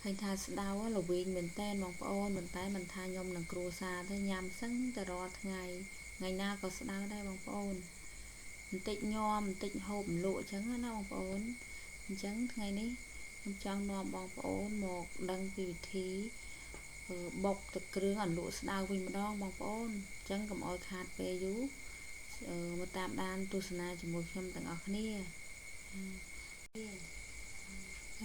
ឃើញថាស្ដៅល្វីងមែនតែនបងប្អូនប៉ុន្តែមិនថាខ្ញុំនឹងគ្រួសារទេញ៉ាំសឹងតែរាល់ថ្ងៃណាក៏ស្ដៅដែរបងប្អូនបន្តិចញ័របន្តិចហូបលក់អញ្ចឹងណាបងប្អូនអញ្ចឹងថ្ងៃនេះខ្ញុំចង់នាំបងប្អូនមកដឹងពីវិធីបុកទឹកគ្រឿងអន្លក់ស្ដៅវិញម្ដងបងប្អូនអញ្ចឹងកុំឲ្យខាតពេលយូរមកតាមដានទស្សនាជាមួយខ្ញុំទាំងអស់គ្នា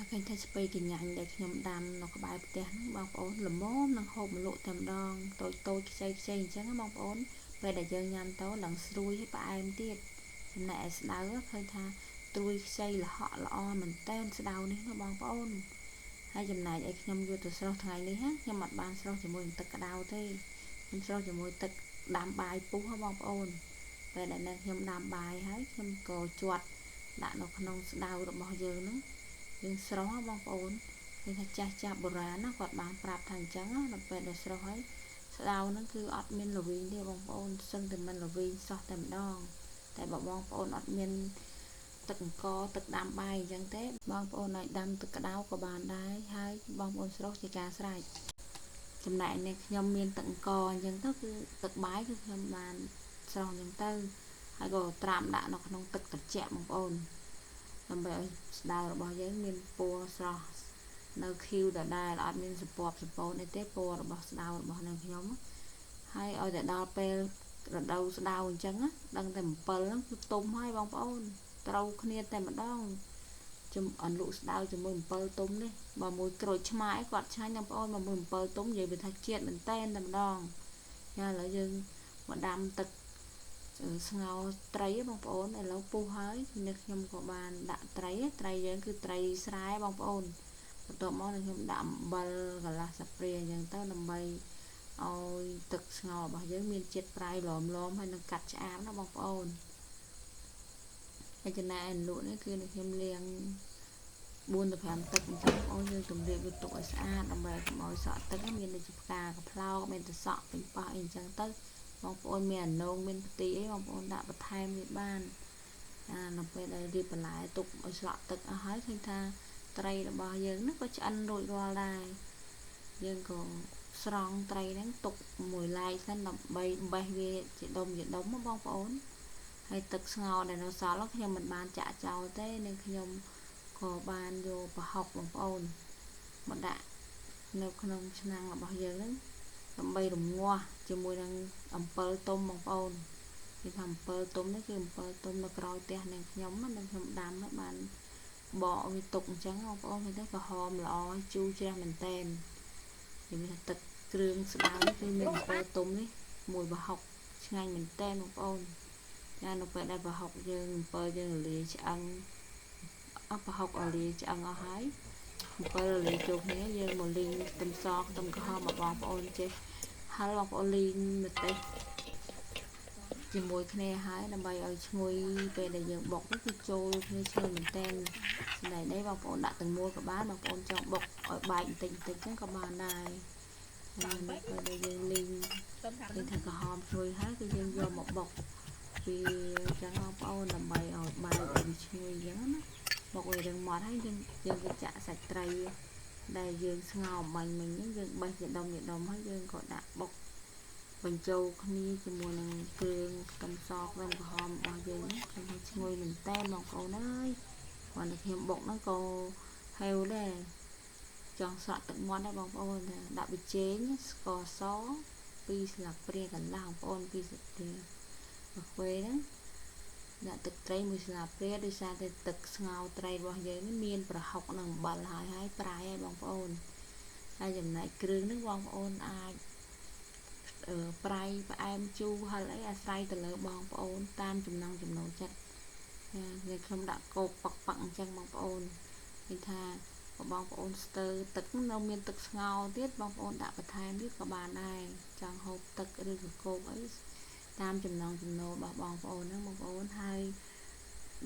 ឃើញថាស្ពៃកញ្ញាញ់ដែលខ្ញុំដាំនៅក្បែរផ្ទះហ្នឹងបងប្អូនល្មមនឹងហូបមកលក់តែម្ដងតូចតូចខ្ចីខ្ចីអញ្ចឹងបងប្អូនពេលដែលយើងញ៉ាំទៅឡើងស្រួយហើយផ្អែមទៀតចំណែកឯស្ដៅឃើញថាត្រួយខ្ចីល្អក់ល្អមែនតែនស្ដៅនេះណាបងប្អូនហើយចំណែកឯខ្ញុំយកទៅស្រុះថ្ងៃនេះខ្ញុំអត់បានស្រុះជាមួយនឹងទឹកក្តៅទេខ្ញុំស្រុះជាមួយទឹកដាំបាយពុះហ៎បងប្អូនពេលដែលខ្ញុំដាំបាយហើយខ្ញុំក៏ជាត់ដាក់នៅក្នុងស្ដៅរបស់យើងហ្នឹងយើងស្រុះបងប្អូនឃើញថាចាស់បុរាណណាគាត់បានប្រាប់ថាអញ្ចឹងដល់ពេលដែលស្រុះហើយស្ដៅហ្នឹងគឺអត់មានល្វីងទេបងប្អូនសឹងតែមិនល្វីងសោះតែម្ដងតែបើបងប្អូនអត់មានទឹកអង្គទឹកដាំបាយអញ្ចឹងទេបងប្អូនឲ្យដាំទឹកក្តៅក៏បានដែរហើយបងប្អូនស្រុះជាការស្រេចចំណែកនេះខ្ញុំមានទឹកអង្គអញ្ចឹងទៅគឺទឹកបាយគឺខ្ញុំបានស្រុះអញ្ចឹងទៅហើយក៏ត្រាំដាក់នៅក្នុងទឹកត្រជាក់បងប្អូនដើម្បីឲ្យស្ដៅរបស់យើងមានពណ៌ស្រស់នៅខៀវដដែលអត់មានសពសពូនអីទេពណ៌របស់ស្ដៅរបស់នឹងខ្ញុំហើយឲ្យតែដល់ពេលរដូវស្ដៅអញ្ចឹងដឹងតែ7ហ្នឹងគឺទុំហើយបងប្អូនត្រូវគ្នាតែម្ដងអន្លក់ស្ដៅជាមួយ7ទុំនេះបើមួយក្រូចឆ្មាអីគាត់ឆ្ងាញ់បងប្អូនបើមួយ7ទុំនិយាយថាជាតិមែនតែនតែម្ដងចាឥឡូវយើងមកដាំទឹកស្ងោរត្រីបងប្អូនឥឡូវពុះហើយនេះខ្ញុំក៏បានដាក់ត្រីយើងគឺត្រីស្រែបងប្អូនបន្ទាប់មកខ្ញុំដាក់អំបិលកន្លះស្លាបព្រាអញ្ចឹងទៅដើម្បីឲ្យទឹកស្ងោររបស់យើងមានជាតិប្រៃល្មៗហើយនឹងកាត់ឆ្អាបណាបងប្អូនហើយចំណែកអន្លក់នេះគឺខ្ញុំលាង4 ទៅ 5 ទឹកអញ្ចឹងបងប្អូនយើងទម្លាក់វាទុកឲ្យស្អាតដើម្បីកុំឲ្យសក់ទឹកមានដូចជាផ្កាកផ្លោកមានតែសក់ពេញប៉ះអីអញ្ចឹងទៅបងប្អូនមានអានងមានផ្ទីអីបងប្អូនដាក់បន្ថែមវាបាននៅពេលដែលរៀបបន្លែទុកឲ្យស្រក់ទឹកអស់ហើយឃើញថាត្រីរបស់យើងហ្នឹងក៏ឆ្អិនរួចរាល់ដែរយើងក៏ស្រង់ត្រីហ្នឹងទុកមួយឡែកសិនដើម្បីបេះវាជាដុំបងប្អូនហើយទឹកស្ងោរដែលនៅសល់ខ្ញុំមិនបានចាក់ចោលទេនឹងខ្ញុំក៏បានយកប្រហុកបងប្អូនមកដាក់នៅក្នុងឆ្នាំងរបស់យើងហ្នឹងដើម្បីរំងាស់ជាមួយនឹងអំពិលទុំបងប្អូនគេថាអំពិលទុំនេះគឺអំពិលទុំនៅក្រោយផ្ទះនឹងខ្ញុំដាំហើយបានបកវាទុកអញ្ចឹងបងប្អូនឃើញទេក្រហមល្អជូរជ្រះមែនតែននិយាយថាទឹកគ្រឿងស្ដៅគឺមានអំពិលទុំនេះមួយប្រហុកឆ្ងាញ់មែនតែនបងប្អូនចានៅពេលដែលប្រហុកយើងអំពិលយើងរលាយឆ្អឹងប្រហុករលាយឆ្អឹងអស់ហើយអំពិលរលាយចូលគ្នាយើងមកលីងខ្ទឹមសខ្ទឹមក្រហមមកបងប្អូនចេះហើយបងប្អូនលីងម្ទេសជាមួយគ្នាហើយដើម្បីឲ្យឈ្ងុយពេលដែលយើងបុកនេះគឺចូលគ្នាឈ្ងុយមែនតែនចំណែកនេះបងប្អូនដាក់ទាំងមូលក៏បានបងប្អូនចង់បុកឲ្យបែកបន្តិចចឹងក៏បានដែរហើយពេលដែលយើងលីងគេថាក្រហមឈ្ងុយហើយគឺយើងយកមកបុកពីចឹងបងប្អូនដើម្បីឲ្យបែកឲ្យឈ្ងុយចឹងណាបុកឲ្យរឹងមាត់ហើយយើងទៅចាក់សាច់ត្រីដែលយើងស្ងោរបាញ់មិញយើងបេះជាដុំហើយយើងក៏ដាក់បុកបញ្ចូលគ្នាជាមួយនឹងគ្រឿងខ្ទឹមសខ្ទឹមក្រហមរបស់យើងខ្ញុំឲ្យឈ្ងុយមែនតែនបងប្អូនអើយគាត់តែខ្ញុំបុកហ្នឹងក៏ហេវដែរចង់ស្រក់ទឹកមាត់ដែរបងប្អូនដាក់ប៊ីចេងស្ករស2 ស្លាបព្រាកន្លះបងប្អូន2 ស្លាបព្រាកាហ្វេហ្នឹងដាក់ទឹកត្រី1 ស្លាបព្រាដោយសារតែទឹកស្ងោរត្រីរបស់យើងនេះមានប្រហុកនិងអំបិលហើយប្រៃហើយបងប្អូនហើយចំណែកគ្រឿងហ្នឹងបងប្អូនអាចប្រៃផ្អែមជូរហឹរអីអាស្រ័យទៅលើបងប្អូនតាមចំណង់ចំណូលចិត្តខ្ញុំដាក់កោបប៉ាក់អញ្ចឹងបងប្អូននិយាយថាបងប្អូនស្ទើរទឹកនៅមានទឹកស្ងោរទៀតបងប្អូនដាក់បន្ថែមទៀតក៏បានដែរចង់ហូបទឹកឬក៏កោបអីតាមចំណង់ចំណូលរបស់បងប្អូនហ្នឹងបងប្អូនហើយ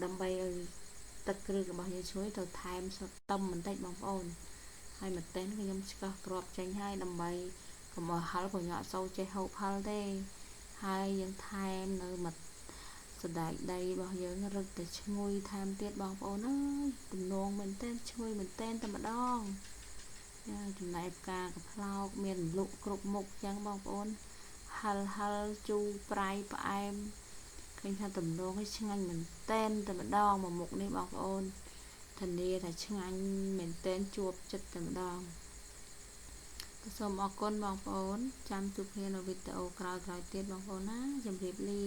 ដើម្បីឲ្យទឹកគ្រឿងរបស់យើងឈ្ងុយទៅថែមស្ទឹមបន្តិចបងប្អូនហើយម្ទេសខ្ញុំឆ្កឹះគ្រាប់ចេញហើយដើម្បីកុំឲ្យហឹរព្រោះខ្ញុំអត់សូវចេះហូបហឹរទេហើយយើងថែមនៅសណ្តែកដីរបស់យើងរឹតតែឈ្ងុយថែមទៀតបងប្អូនអើយទំនងមែនតែនឈ្ងុយមែនតែនតែម្ដង ចំណែកផ្កាកផ្លោកមានលក់គ្រប់មុខចឹងបងប្អូនហិលជូរប្រៃផ្អែមឃើញថាទំនងឲ្យឆ្ងាញ់មែនតែនតែម្ដងមកមុខនេះបងប្អូនធានាថាឆ្ងាញ់មែនតែនជាប់ចិត្តតែម្ដងសូមអរគុណបងប្អូនចាំជួបគ្នានៅវីដេអូក្រោយៗទៀតបងប្អូនណាជម្រាបលា